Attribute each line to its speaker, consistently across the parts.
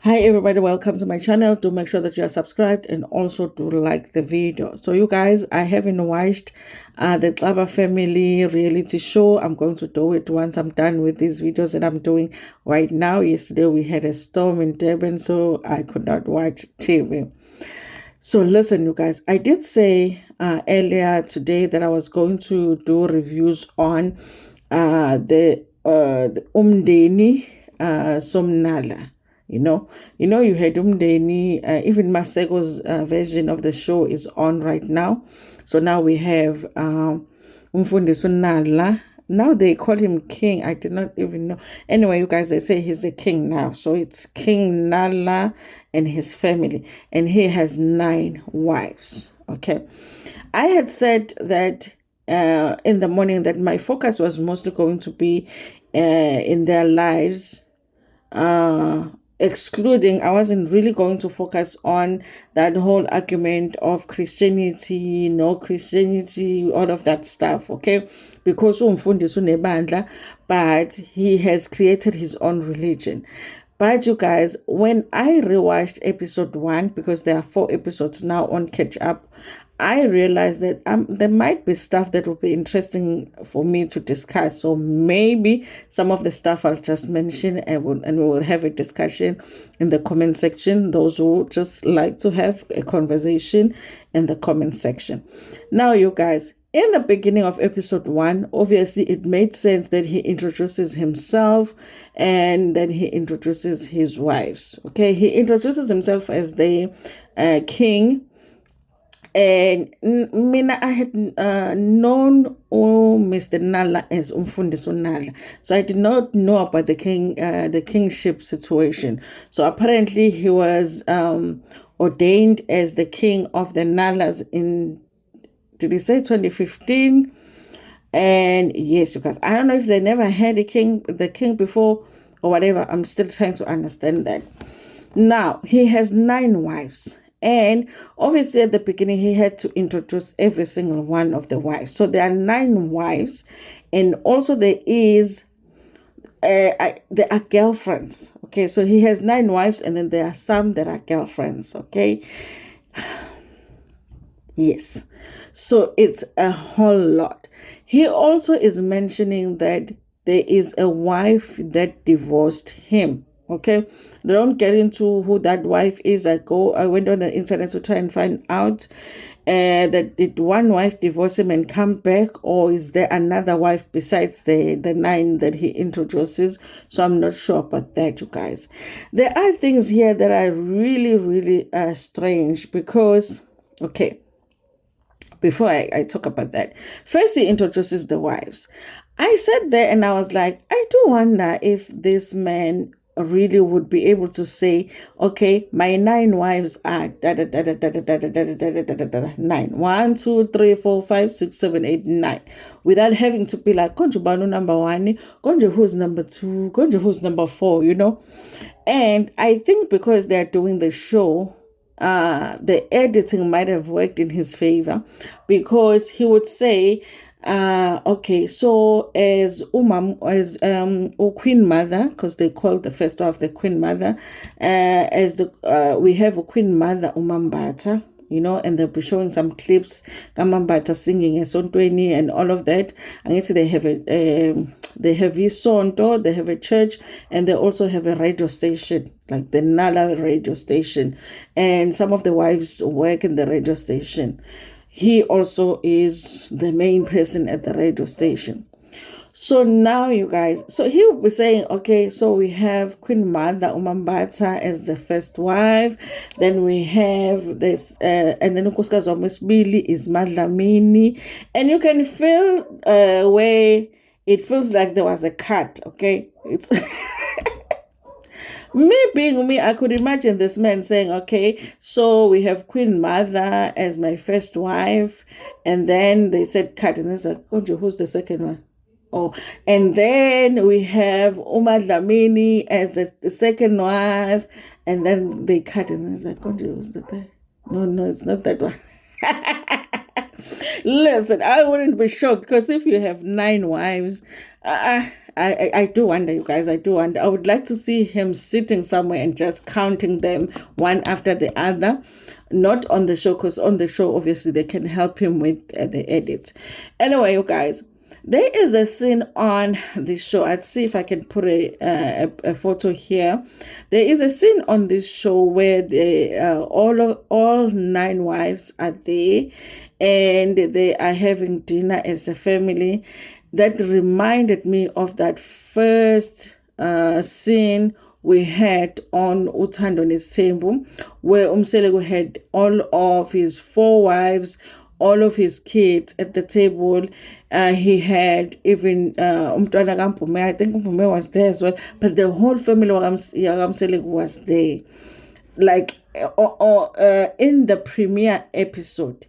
Speaker 1: Hi everybody, welcome to my channel. Do make sure that you are subscribed and also do like the video. So you guys, I haven't watched the Clubber Family reality show. I'm going to do it once I'm done with these videos that I'm doing right now. Yesterday we had a storm in Durban, so I could not watch TV. So listen, you guys, I did say earlier today that I was going to do reviews on the Umndeni SomNala. You had Umndeni, even Masego's version of the show is on right now. So now we have Umfundi SomNala. Now they call him king. I did not even know. Anyway, you guys, they say he's the king now. So it's King Nala and his family. And he has 9 wives. Okay. I had said that in the morning that my focus was mostly going to be in their lives, excluding, I wasn't really going to focus on that whole argument of Christianity, no Christianity, all of that stuff, okay? Because umfundisi unebandla, but he has created his own religion. But you guys, when I rewatched episode 1, because there are 4 episodes now on catch up, I realized that there might be stuff that would be interesting for me to discuss. So maybe some of the stuff I'll just mention and we will have a discussion in the comment section. Those who just like to have a conversation in the comment section. Now, you guys, in the beginning of episode 1, obviously it made sense that he introduces himself and then he introduces his wives. Okay, he introduces himself as the king. And mina, I had known Mr. Nala as Umfundisi Nala, so I did not know about the kingship situation. So apparently he was ordained as the king of the Nalas in, did he say 2015? And yes, you guys, I don't know if they never had the king before or whatever. I'm still trying to understand that. Now he has 9 wives. And obviously at the beginning, he had to introduce every single one of the wives. So there are 9 wives. And also there are girlfriends. Okay, so he has 9 wives and then there are some that are girlfriends. Okay. Yes. So it's a whole lot. He also is mentioning that there is a wife that divorced him. Okay, they don't get into who that wife is. I went on the internet to try and find out that did one wife divorce him and come back, or is there another wife besides the 9 that he introduces? So I'm not sure about that, you guys. There are things here that are really, really strange because, okay, before I talk about that, first he introduces the wives. I sat there and I was like, I do wonder if this man really would be able to say, okay, my 9 wives are da da da da da da da da da da da da da 9. 1, 2, 3, 4, 5, 6, 7, 8, 9. Without having to be like, Konjo Banu number 1, Konjo who's number 2, Konjo who's number 4, And I think because they're doing the show, the editing might have worked in his favor because he would say, okay, so as Queen Mother, because they call the first wife the Queen Mother, we have a Queen Mother Umambata, and they'll be showing some clips, Kamambata singing a Sontweni and all of that. And guess they have Sonto, they have a church, and they also have a radio station, like the Nala radio station. And some of the wives work in the radio station. He also is the main person at the radio station. So now, you guys, so he will be saying, okay, so we have Queen Mother Umambata as the first wife. Then we have this, and then Ukoskazi Wamesbili is Madlamini. And you can feel where it feels like there was a cut, okay? It's... Me being me, I could imagine this man saying, okay, so we have Queen Mother as my first wife. And then they said cut. And they like, Konjo, who's the second one? Oh, and then we have Dlamini as the second wife. And then they cut. And it's like, Konjo, who's the third? No, it's not that one. Listen, I wouldn't be shocked because if you have 9 wives, I do wonder, you guys. I do wonder. I would like to see him sitting somewhere and just counting them one after the other. Not on the show, because on the show, obviously, they can help him with the edit. Anyway, you guys, there is a scene on this show. I'd see if I can put a photo here. There is a scene on this show where all 9 wives are there, and they are having dinner as a family. That reminded me of that first scene we had on Uthando Nesembu, where Umseleko had all of his 4 wives, all of his kids at the table. He had even Umntwana kaMpume. I think Mpume was there as well, but the whole family of Umseleko was there. Like in the premiere episode,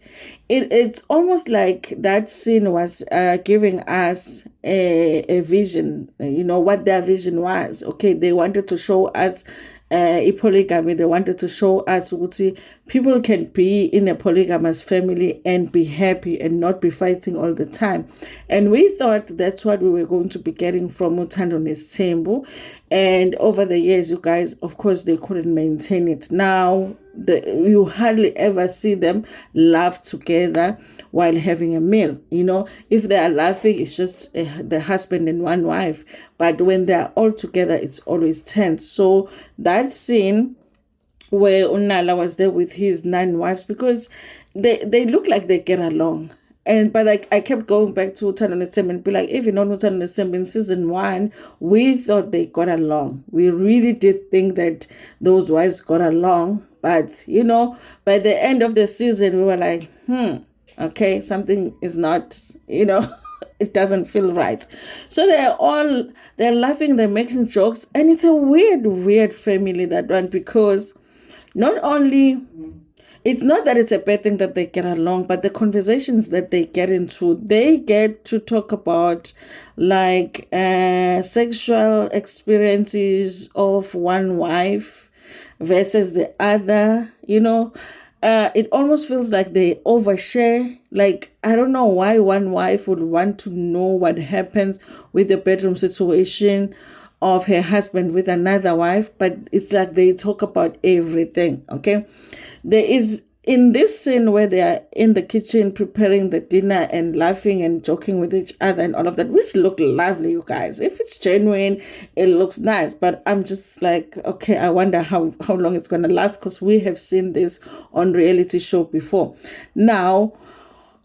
Speaker 1: it's almost like that scene was giving us a vision, what their vision was. Okay, they wanted to show us polygamy. They wanted to show us people can be in a polygamous family and be happy and not be fighting all the time. And we thought that's what we were going to be getting from Uthando Nesembu. And over the years, you guys, of course, they couldn't maintain it. Now, you hardly ever see them laugh together while having a meal. If they are laughing, it's just the husband and one wife. But when they are all together, it's always tense. So that scene where Unala was there with his 9 wives, because they look like they get along. But I kept going back to Uthando Nesembu and be like, even on Uthando Nesembu in season 1, we thought they got along. We really did think that those wives got along. But, by the end of the season, we were like, okay, something is not, it doesn't feel right. So they're laughing, they're making jokes. And it's a weird family, that one, because not only... It's not that it's a bad thing that they get along, but the conversations that they get into, they get to talk about like sexual experiences of one wife versus the other, it almost feels like they overshare. Like, I don't know why one wife would want to know what happens with the bedroom situation of her husband with another wife, but it's like they talk about everything, okay? There is, in this scene where they are in the kitchen preparing the dinner and laughing and joking with each other and all of that, which look lovely, you guys. If it's genuine, it looks nice. But I'm just like, okay, I wonder how long it's going to last, because we have seen this on reality show before. Now,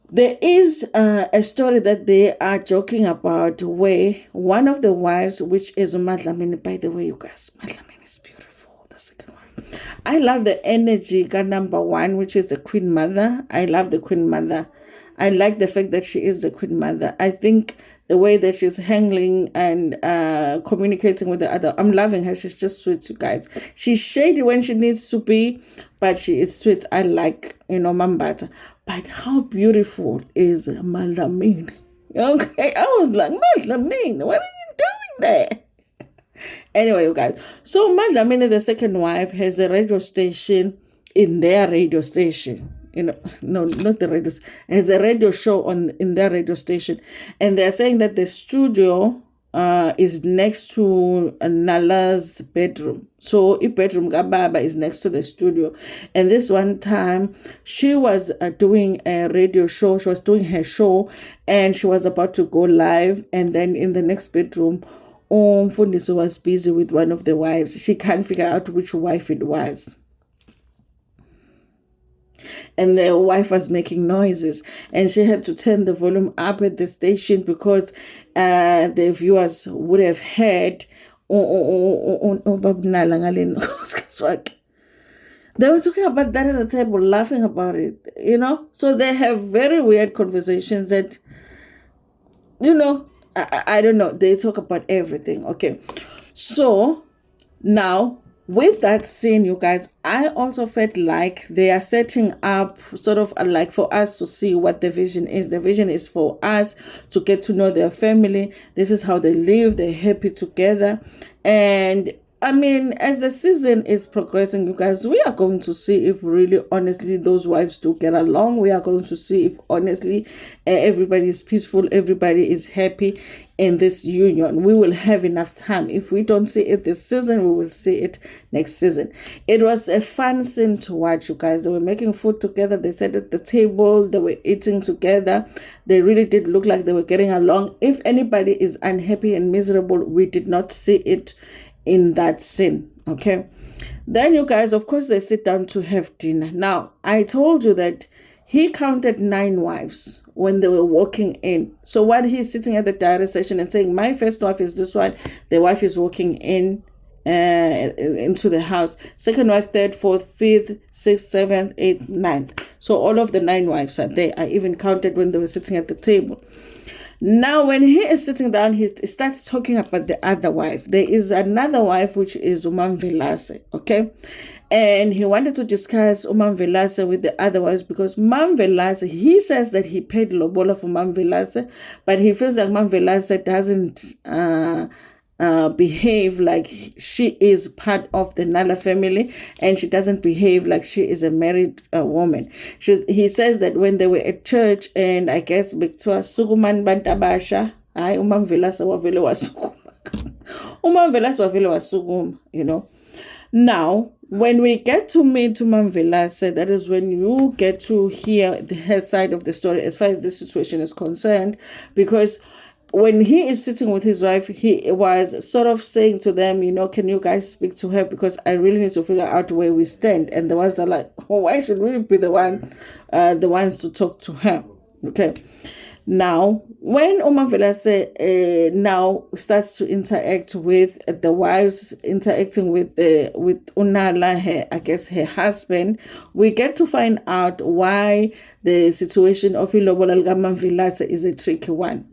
Speaker 1: there is a story that they are joking about where one of the wives, which is Madlamini, by the way, you guys, Madlamini is beautiful, the second one. I love the energy got number 1, which is the Queen Mother. I love the Queen Mother. I like the fact that she is the Queen Mother. I think the way that she's handling and communicating with the other, I'm loving her. She's just sweet, you guys. She's shady when she needs to be, but she is sweet. I like, Mambata. But how beautiful is Madlamini? Okay, I was like, Madlamini, what are you doing there? Anyway, you guys, so Madlamini, the second wife, has a radio station in their radio station. No, not the radio. Has a radio show in their radio station, and they're saying that the studio is next to Nala's bedroom. So a bedroom Gababa is next to the studio. And this one time she was doing a radio show. She was doing her show and she was about to go live. And then in the next bedroom, Mfundisi was busy with one of the wives. She can't figure out which wife it was. And the wife was making noises, and she had to turn the volume up at the station because the viewers would have heard. They were talking about that at the table, laughing about it, So they have very weird conversations that, I don't know. They talk about everything. Okay. So now, with that scene, you guys, I also felt like they are setting up sort of like for us to see what the vision is. The vision is for us to get to know their family. This is how they live. They're happy together. And I mean, as the season is progressing, you guys, we are going to see if really, honestly, those wives do get along. We are going to see if, honestly, everybody is peaceful, everybody is happy in this union. We will have enough time. If we don't see it this season, we will see it next season. It was a fun scene to watch, you guys. They were making food together. They sat at the table. They were eating together. They really did look like they were getting along. If anybody is unhappy and miserable, we did not see it in that scene. Okay, then you guys, of course, they sit down to have dinner. Now, I told you that he counted 9 wives when they were walking in. So while he's sitting at the diary session and saying, my first wife is this one, the wife is walking in into the house. Second wife, third, fourth, fifth, sixth, seventh, eighth, ninth. So all of the 9 wives are there. I even counted when they were sitting at the table. Now, when he is sitting down, he starts talking about the other wife. There is another wife, which is Mom Velas, okay? And he wanted to discuss Mom Velas with the other wives because Mom Velas, he says that he paid Lobolo for Mom Velas, but he feels like Mom Velas doesn't behave like she is part of the Nala family, and she doesn't behave like she is a married woman. He says that when they were at church, and I guess bekuthiwa sukuman bantabasha, hayi Umam Velas wavele wasukuma. Umam Velas wavele wasukuma, you know. Now, when we get to meet Mom Velas, that is when you get to hear her side of the story as far as this situation is concerned, because when he is sitting with his wife, he was sort of saying to them, you know, can you guys speak to her, because I really need to figure out where we stand. And the wives are like, oh, why should we be the ones to talk to her? Okay. Now, when Mom Velas now starts to interact with the wives, interacting with Unala, her husband, we get to find out why the situation of Lobolo Mom Velas is a tricky one.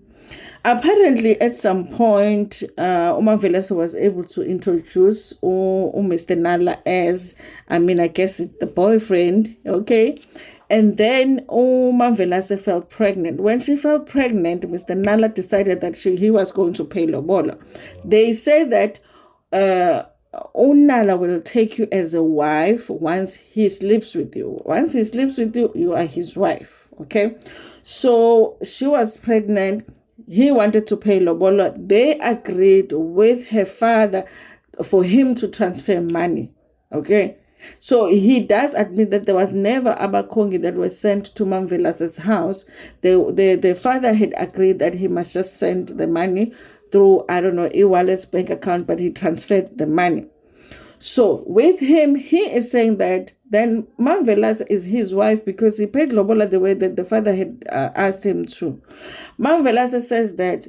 Speaker 1: Apparently, at some point, Mom Velas was able to introduce Mr. Nala as, I guess it's the boyfriend, okay? And then Mom Velas felt pregnant. When she felt pregnant, Mr. Nala decided that he was going to pay Lobolo. They say that Nala will take you as a wife once he sleeps with you. Once he sleeps with you, you are his wife, okay? So she was pregnant. He wanted to pay Lobolo. They agreed with her father for him to transfer money, okay? So he does admit that there was never abakongi that was sent to Mom Velas's house. The father had agreed that he must just send the money through, I don't know, e-wallet's bank account, but he transferred the money. So with him, he is saying that then Mom Velas is his wife because he paid Lobolo the way that the father had asked him to. Mom Velas says that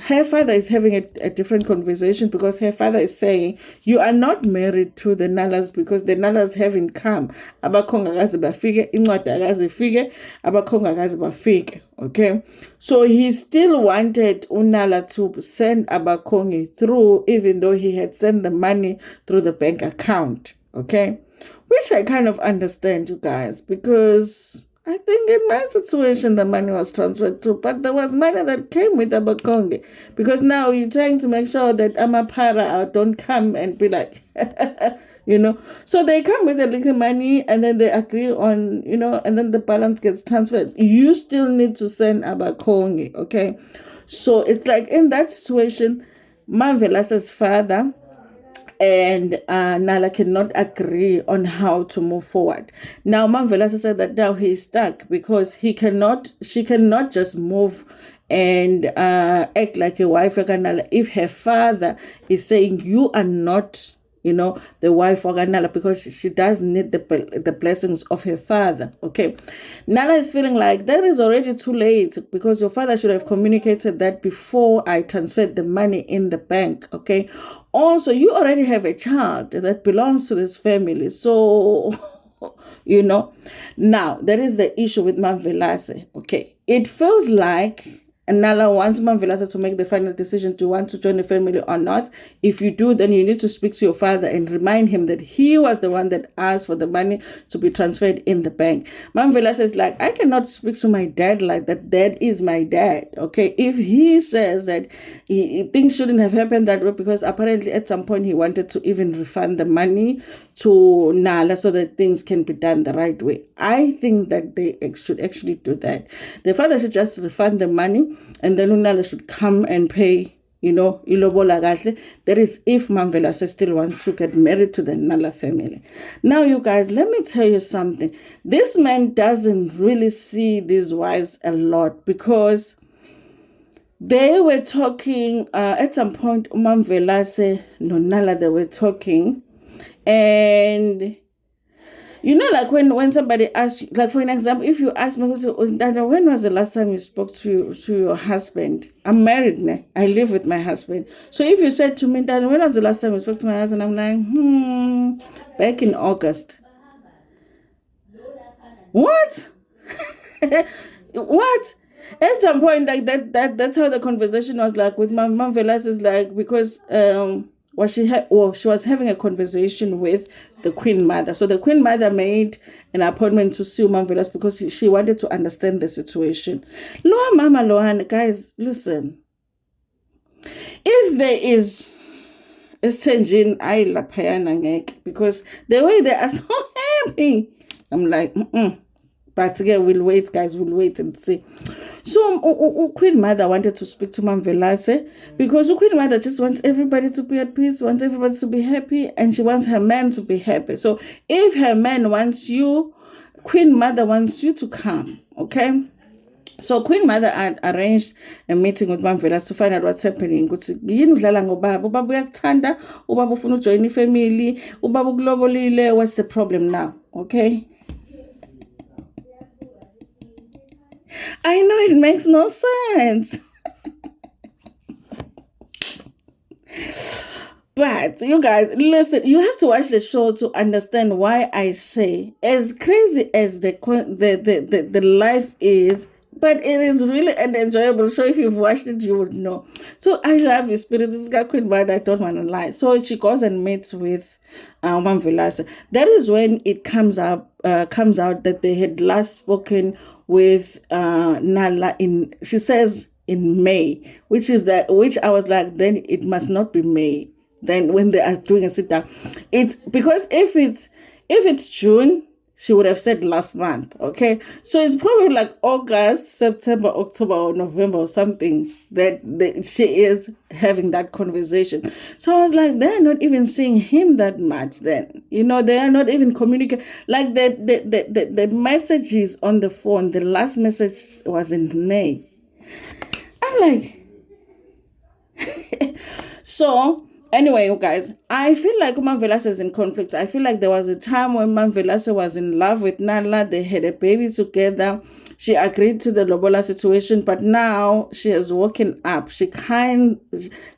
Speaker 1: her father is having a different conversation because her father is saying, you are not married to the Nalas because the Nalas haven't come. Abakhonga akaze bafike, incwadi akaze ifike, abakhonga akaze bafike. Okay, so he still wanted Unala to send Abakongi through, even though he had sent the money through the bank account. Okay, which I kind of understand, you guys, because I think in my situation the money was transferred to, but there was money that came with Abakongi, because now you're trying to make sure that Amapara don't come and be like, you know. So they come with a little money and then they agree on, you know, and then the balance gets transferred. You still need to send Abakongi, okay? So it's like in that situation, Mom Velas's father and Nala cannot agree on how to move forward. Now, Mom Velas said that now he's stuck because she cannot just move and act like a wife of Nala if her father is saying you are not, you know, the wife of Nala, because she does need the blessings of her father. Okay, Nala is feeling like that is already too late because your father should have communicated that before I transferred the money in the bank. Okay, also you already have a child that belongs to this family, so you know. Now that is the issue with Mom Velas. Okay, it feels like And Nala wants Mom Velas to make the final decision to want to join the family or not. If you do, then you need to speak to your father and remind him that he was the one that asked for the money to be transferred in the bank. Mom Velas is like, I cannot speak to my dad like that. Dad is my dad, okay? If he says that things shouldn't have happened that way, because apparently at some point he wanted to even refund the money to Nala so that things can be done the right way. I think that they should actually do that. The father should just refund the money, and then Nala should come and pay, Lobolo kahle. That is if Mom Velas still wants to get married to the Nala family. Now, you guys, let me tell you something. This man doesn't really see these wives a lot, because they were talking, at some point, Mom Velas no Nala, they were talking, and like when somebody asks you, like for an example, if you ask me, when was the last time you spoke to your husband? I'm married now. I live with my husband. So if you said to me, Dana, when was the last time you spoke to my husband? I'm like, back in August. What? What? At some point, like that's how the conversation was like with my Mom Velas, is like, because she was having a conversation with the Queen Mother. So the Queen Mother made an appointment to see Mom Velas because she wanted to understand the situation. Loa Mama Lohan, guys, listen. If there is a Senjin I lapayana, because the way they are so happy, I'm like, But again, we'll wait, guys. We'll wait and see. So, Queen Mother wanted to speak to Mom Velas, because Queen Mother just wants everybody to be at peace, wants everybody to be happy, and she wants her man to be happy. So, if her man wants you, Queen Mother wants you to come, okay? So Queen Mother had arranged a meeting with Mom Velas to find out what's happening. Ubaba uyakuthanda, ubaba ufuna ujoin ifamily, ubaba ukulobolile, what's the problem now, okay? I know it makes no sense. But you guys, listen, you have to watch the show to understand why I say, as crazy as the life is, but it is really an enjoyable show. If you've watched it, you would know. So I love your spirit. This guy Queen Mother, I don't want to lie. So she goes and meets with Mom Velas. That is when it comes out that they had last spoken with Nala she says in May, which I was like, then it must not be May. Then when they are doing a sit down, it's because if it's June, she would have said last month, okay? So it's probably like August, September, October, or November or something that she is having that conversation. So I was like, they're not even seeing him that much then. They are not even communicating. Like the messages on the phone, the last message was in May. I'm like, so... Anyway, you guys, I feel like Mom Velas is in conflict. I feel like there was a time when Mom Velas was in love with Nala. They had a baby together. She agreed to the Lobolo situation, but now she has woken up. She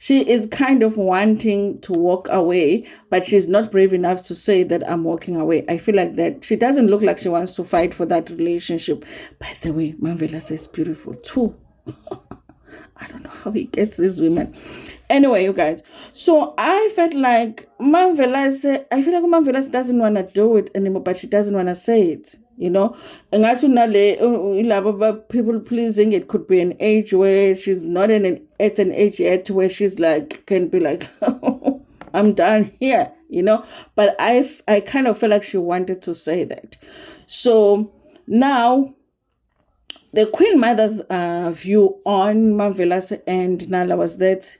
Speaker 1: is kind of wanting to walk away, but she's not brave enough to say that I'm walking away. I feel like that she doesn't look like she wants to fight for that relationship. By the way, Mom Velas is beautiful too. I don't know how he gets these women. Anyway, you guys. So I felt like Mom Velas doesn't want to do it anymore, but she doesn't want to say it. And as people pleasing, it could be an age where she's not at an age yet where she's like, can be like, I'm done here, But I kind of felt like she wanted to say that. So now, the Queen Mother's view on Mom Velas and Nala was that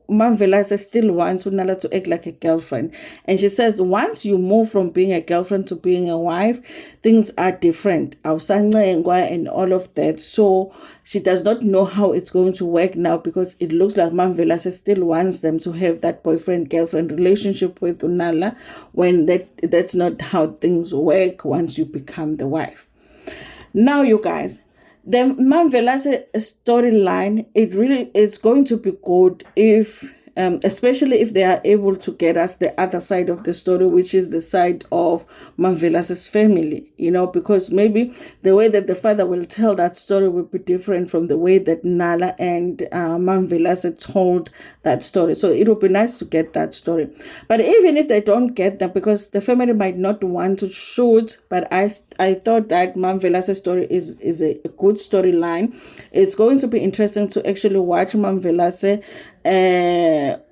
Speaker 1: Mom Velas still wants Nala to act like a girlfriend. And she says, once you move from being a girlfriend to being a wife, things are different. And all of that. So she does not know how it's going to work now, because it looks like Mom Velas still wants them to have that boyfriend-girlfriend relationship with Nala, when that's not how things work once you become the wife. Now, you guys, the Mom Velas storyline, it's going to be good if especially if they are able to get us the other side of the story, which is the side of Mom Velas's family, because maybe the way that the father will tell that story will be different from the way that Nala and Mom Velas told that story. So it would be nice to get that story. But even if they don't get that, because the family might not want to shoot, but I thought that Mom Velas' story is a good storyline. It's going to be interesting to actually watch Mom Velas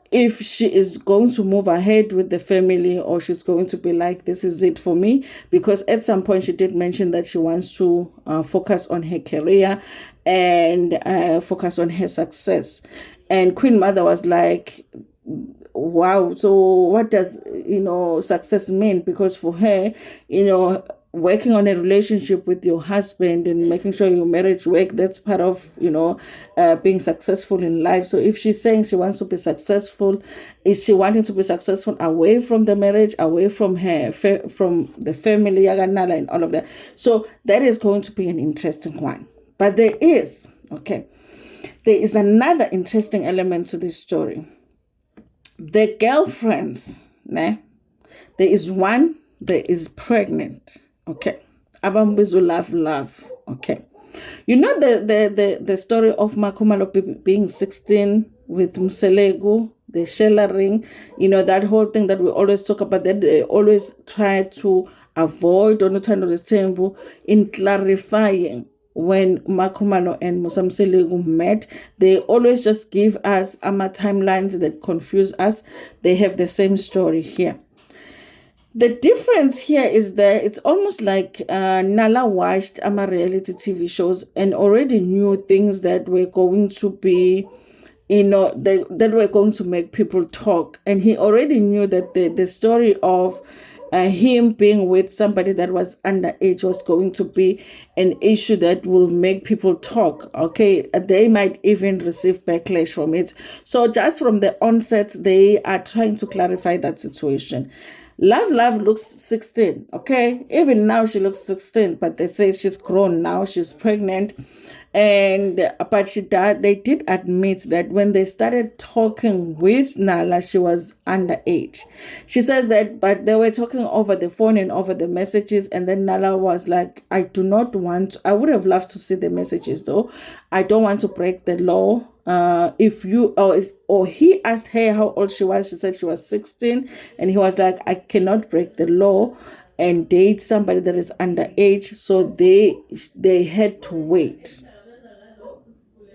Speaker 1: if she is going to move ahead with the family, or she's going to be like, this is it for me, because at some point she did mention that she wants to focus on her career and focus on her success. And Queen Mother was like, wow, so what does success mean? Because for her, working on a relationship with your husband and making sure your marriage work, that's part of being successful in life. So if she's saying she wants to be successful, is she wanting to be successful away from the marriage, away from her from the family, Yaganala, and all of that? So that is going to be an interesting one. But there is another interesting element to this story. The girlfriends, there is one that is pregnant. Okay. Abambizu love. Okay. The story of Makumalo being 16 with Mselegu, the Shella ring, that whole thing that we always talk about, that they always try to avoid in clarifying. When Makumalo and Musamselegu met, they always just give us timelines that confuse us. They have the same story here. The difference here is that it's almost like Nala watched reality TV shows and already knew things that were going to be, that were going to make people talk. And he already knew that the story of him being with somebody that was underage was going to be an issue that will make people talk. Okay, they might even receive backlash from it. So just from the onset, they are trying to clarify that situation. Love looks 16, okay? Even now she looks 16, but they say she's grown now, she's pregnant. But they did admit that when they started talking with Nala, she was underage. She says that, but they were talking over the phone and over the messages, and then Nala was like, I would have loved to see the messages though. I don't want to break the law. Or he asked her how old she was. She said she was 16, and he was like, I cannot break the law and date somebody that is underage. So they had to wait.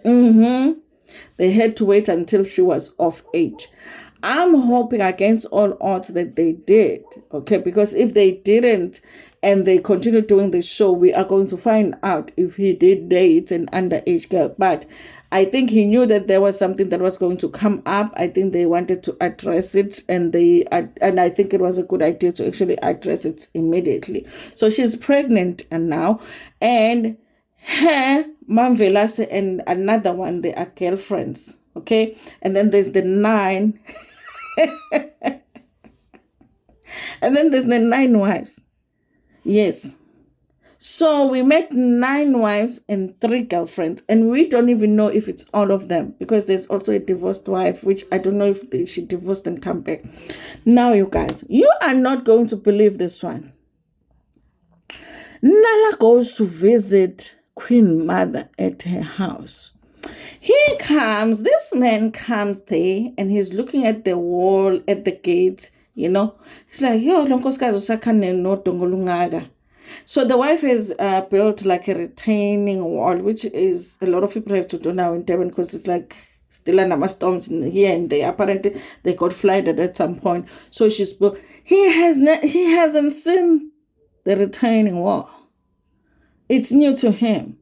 Speaker 1: They had to wait until she was of age. I'm hoping against all odds that they did, okay? Because if they didn't and they continued doing the show, we are going to find out if he did date an underage girl. But I think he knew that there was something that was going to come up. I think they wanted to address it, and I think it was a good idea to actually address it immediately. So she's pregnant now, and her Mom Velas and another one, they are girlfriends, okay? And then there's the 9. And then there's the 9 wives. Yes. So we met 9 wives and 3 girlfriends, and we don't even know if it's all of them, because there's also a divorced wife, which I don't know if she divorced and come back. Now, you guys, you are not going to believe this one. Nala goes to visit Queen Mother at her house. This man comes there, and he's looking at the wall, at the gate, He's like, yo, so the wife has built like a retaining wall, which is a lot of people have to do now in Devon, because it's like still under storms here and there. Apparently they got flooded at some point. So she's built. He hasn't seen the retaining wall. It's new to him.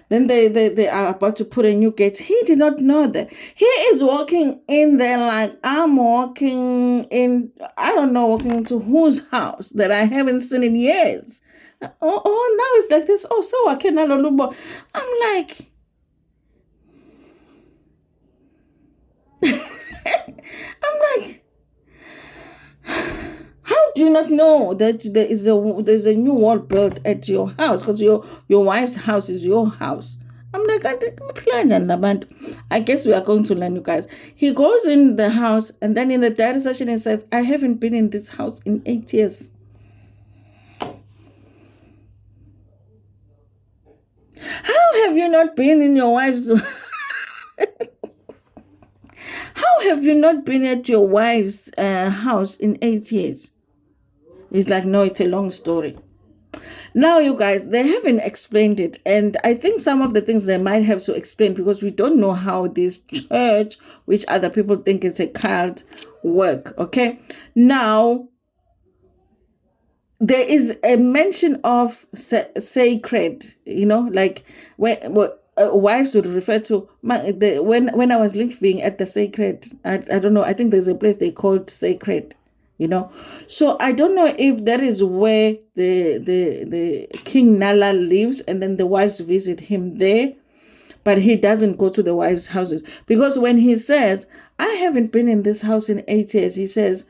Speaker 1: Then they are about to put a new gate. He did not know that. He is walking in there like, I'm walking into whose house that I haven't seen in years. Oh, now it's like this. Oh, so I cannot Lobolo. I'm like, how do you not know that there's a new wall built at your house? Because your wife's house is your house.
Speaker 2: I'm like, I guess we are going to learn, you guys. He goes in the house, and then in the diary session, he says, I haven't been in this house in 8 years. How have you not been in your wife's... How have you not been at your wife's house in 8 years? He's like, no, it's a long story. Now, you guys, they haven't explained it. And I think some of the things they might have to explain, because we don't know how this church, which other people think it's a cult, work. Okay. Now, there is a mention of sacred, like when wives would refer to when I was living at the sacred. I don't know. I think there's a place they called sacred. So I don't know if that is where the King Nala lives, and then the wives visit him there, but he doesn't go to the wives' houses, because when he says, I haven't been in this house in 8 years, he says,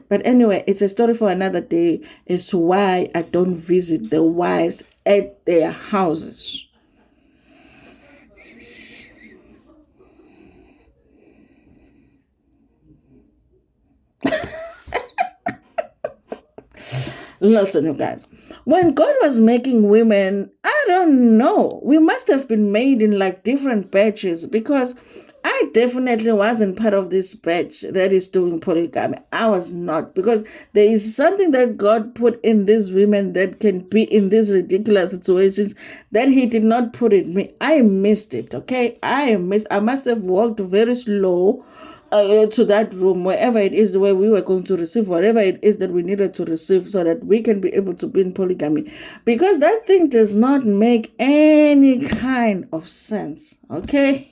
Speaker 2: but anyway, it's a story for another day as to why I don't visit the wives at their houses. Listen, you guys, when God was making women, I don't know, we must have been made in like different batches, because I definitely wasn't part of this batch that is doing polygamy. I was not, because there is something that God put in these women that can be in these ridiculous situations that he did not put in me. I missed it, okay? I must have walked very slow to that room, wherever it is where we were going to receive whatever it is that we needed to receive, so that we can be able to be in polygamy, because that thing does not make any kind of sense, okay?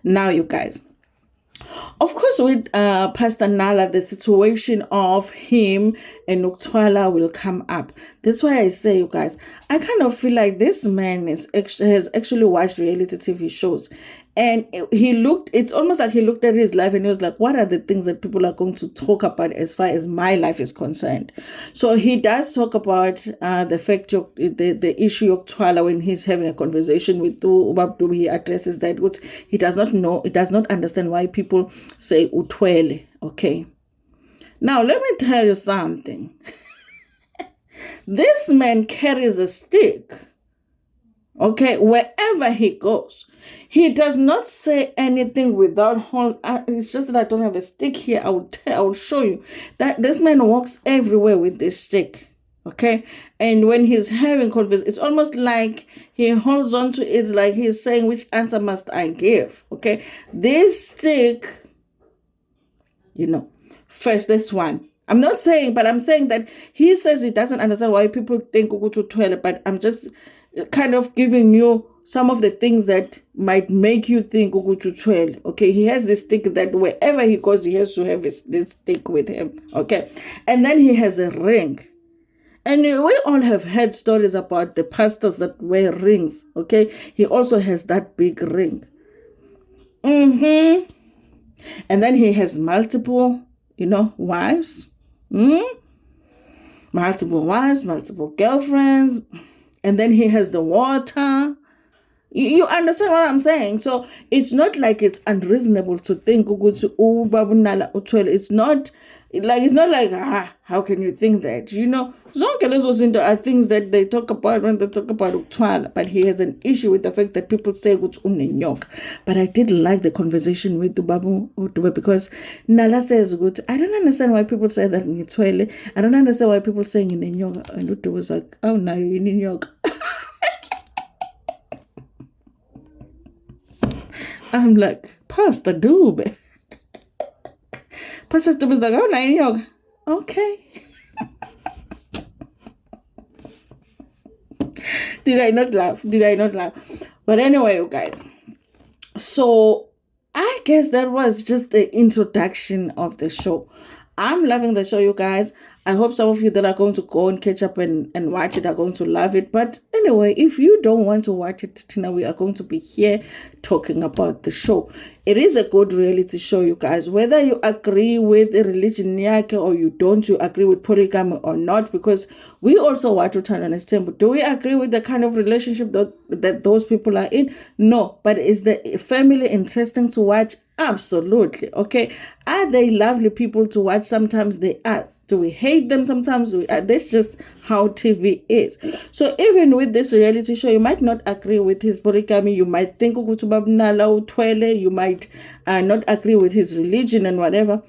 Speaker 2: Now, you guys, of course, with Pastor Nala, the situation of him and Uktwala will come up. That's why I say, you guys, I kind of feel like this man has actually watched reality TV shows. And it's almost like he looked at his life and he was like, what are the things that people are going to talk about as far as my life is concerned? So he does talk about the fact of the issue of Twala when he's having a conversation with Ubabdu. He addresses that he does not understand why people say Utwele. Okay. Now, let me tell you something. This man carries a stick. Okay, wherever he goes, he does not say anything without hold. It's just that I don't have a stick here. I will show you that this man walks everywhere with this stick. Okay, and when he's having conversation, it's almost like he holds on to it, like he's saying, which answer must I give? Okay, this stick, first, that's one. I'm not saying, but I'm saying that he says he doesn't understand why people think Ukutu Twele, but I'm just kind of giving you some of the things that might make you think Ukutu Twele. Okay, he has this stick that wherever he goes, he has to have this stick with him. Okay, and then he has a ring. And we all have heard stories about the pastors that wear rings. Okay, he also has that big ring. And then he has multiple, wives. Multiple wives, multiple girlfriends. And then he has the water. You understand what I'm saying? So it's not like it's unreasonable to think it's not like how can you think that? Zonke lezo zinto are things that they talk about when they talk about Uktwala, but he has an issue with the fact that people say Unenyoka. But I did like the conversation with Babu because Nala says I don't understand why people say that in Twele. I don't understand why people say Unenyoka. And Utu was like, oh no, you Unenyoka. I'm like, Pastor Dube. Pastor Dube's like, oh no, Unenyoka. Okay. Did I not laugh? But anyway, you guys. So I guess that was just the introduction of the show. I'm loving the show, you guys. I hope some of you that are going to go and catch up and watch it are going to love it. But anyway, if you don't want to watch it, Tina, we are going to be here talking about the show. It is a good reality show, you guys. Whether you agree with the religion or you don't, you agree with polygamy or not, because we also watch Uthandana Temple. Do we agree with the kind of relationship that those people are in? No. But is the family interesting to watch? Absolutely. Okay. Are they lovely people to watch? Sometimes they are. Do we hate them? Sometimes we are. That's just how TV is. So even with this reality show, you might not agree with his polygamy. You might think you might not agree with his religion and whatever.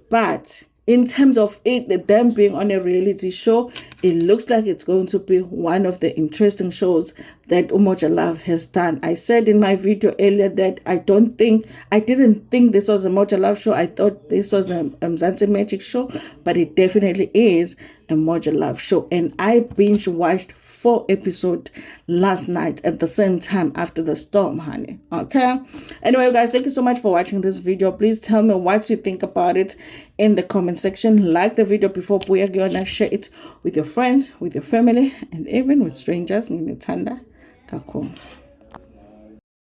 Speaker 2: But in terms of them being on a reality show, it looks like it's going to be one of the interesting shows that Umoja Love has done. I said in my video earlier that I didn't think this was a Moja Love show. I thought this was a Mzansi Magic show, but it definitely is a Moja Love show. And I binge watched 4 episodes last night at the same time after the storm, honey. Okay. Anyway, guys, thank you so much for watching this video. Please tell me what you think about it in the comment section. Like the video before Puyagona, share it with your friends, with your family, and even with strangers in Tanda. Kaku.